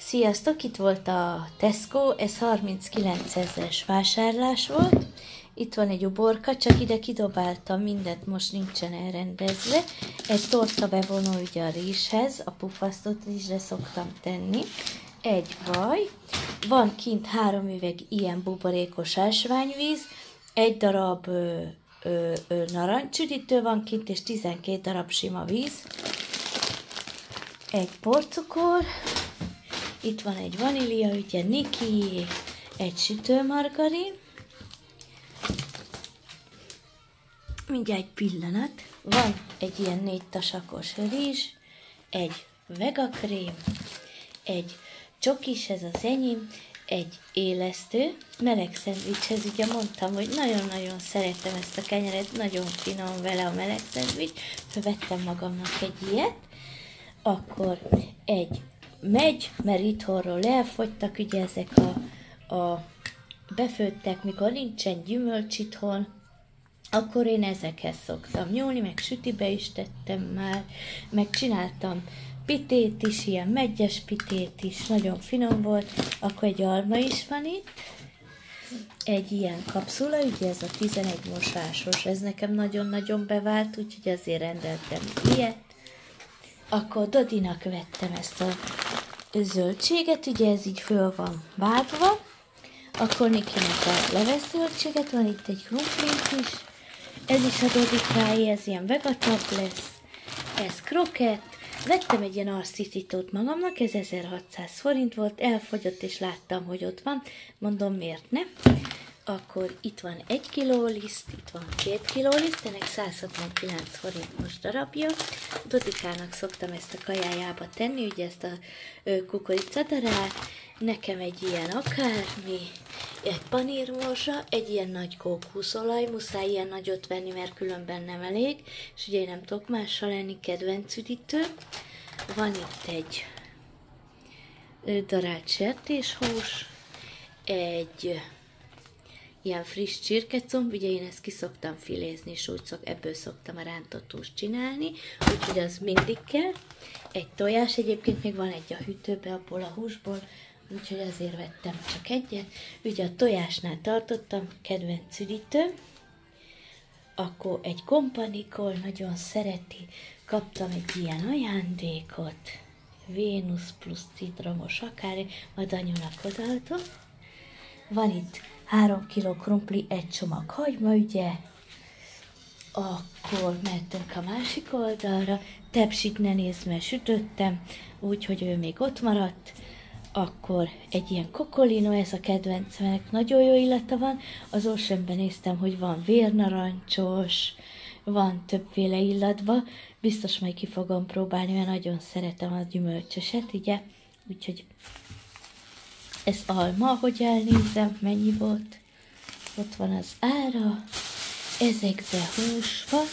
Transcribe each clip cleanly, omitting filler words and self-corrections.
Sziasztok, itt volt a Tesco, ez 39 000-es vásárlás volt. Itt van egy uborka, csak ide kidobáltam mindent, most nincsen elrendezve. Egy torta bevonó ugye a rizshez, a puffasztott rizsre szoktam tenni. Egy vaj, van kint 3 üveg ilyen buborékos ásványvíz, egy darab narancsüdítő van kint, és 12 darab sima víz. Egy porcukor, itt van egy vanília, ugye Niki, egy sütőmargarin. Mindjárt egy pillanat. Van egy ilyen 4 tasakos rizs, egy vegakrém, egy csokis, ez az enyém, egy élesztő, meleg szendvicshez, ugye mondtam, hogy nagyon-nagyon szeretem ezt a kenyeret, nagyon finom vele a meleg szendvics, vettem magamnak egy ilyet, akkor egy megy, mert itthonról elfogytak, ugye ezek a befőttek, mikor nincsen gyümölcs itthon, akkor én ezekhez szoktam nyúlni, meg sütibe is tettem már, meg csináltam pitét is, ilyen meggyes pitét is, nagyon finom volt, akkor egy alma is van itt, egy ilyen kapszula, ugye ez a 11 mosásos, ez nekem nagyon-nagyon bevált, úgyhogy azért rendeltem ilyet. Akkor Dodinak vettem ezt a zöldséget, ugye ez így föl van vágva, akkor Nikinek a leves zöldséget, van itt egy krumplink is, ez is a Dodikáé, ez ilyen vegatab lesz, ez krokett, vettem egy ilyen arctitítót magamnak, ez 1600 forint volt, elfogyott és láttam, hogy ott van, mondom miért ne. Akkor itt van 1 kiló liszt, itt van 2 kiló liszt, ennek 169 forint most darabja. Dodikának szoktam ezt a kajájába tenni, ugye ezt a kukoricadarát, nekem egy ilyen akármi, egy panírmorzsa, egy ilyen nagy kókuszolaj, muszáj ilyen nagyot venni, mert különben nem elég, és ugye én nem tudok mással lenni, kedvenc üdítő. Van itt egy darált sertéshús, egy ilyen friss csirkecomb, ugye én ezt kiszoktam filézni, és ebből szoktam a rántott húst csinálni, úgyhogy az mindig kell. Egy tojás, egyébként még van egy a hűtőbe abból a húsból, úgyhogy azért vettem csak egyet. Ugye a tojásnál tartottam, kedvenc üdítő, akkor egy kompanikol, nagyon szereti, kaptam egy ilyen ajándékot, Vénusz plusz citromos akár, majd anyunak odaadom. Van itt 3 kg krumpli, egy csomag hagyma, ugye, akkor mehetünk a másik oldalra, tepsit ne nézd, mert sütöttem, úgyhogy ő még ott maradt, akkor egy ilyen kokolino, ez a kedvencemnek, nagyon jó illata van, az Oceanben néztem, hogy van vérnarancsos, van többféle illatba, biztos majd ki fogom próbálni, mert nagyon szeretem a gyümölcsöset, ugye, úgyhogy ez alma, hogy elnézem, mennyi volt, ott van az ára, ezekben hús van,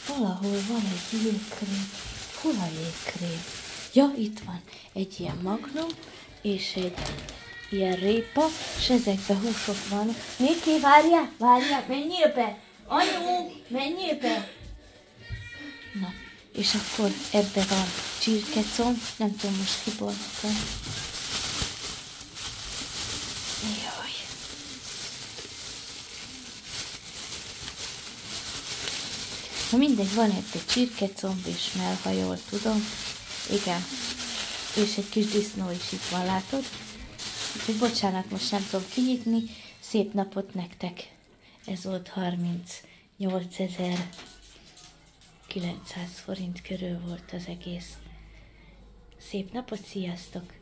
valahol van egy jégkrém, hol a jégkrém? Ja, itt van egy ilyen magnum, és egy ilyen répa, és ezekben húsok vannak. Miki, várjál, menjél be! Anyu, menjél be! Na, és akkor ebbe van csirkecomb, nem tudom most kibontani. Jaj. Na mindegy, van egy csirkecomb is, mert ha jól tudom. Igen. És egy kis disznó is itt van, látod? Úgyhogy bocsánat, most nem tudom kinyitni. Szép napot nektek. Ez volt 38.900 forint körül volt az egész. Szép napot, sziasztok!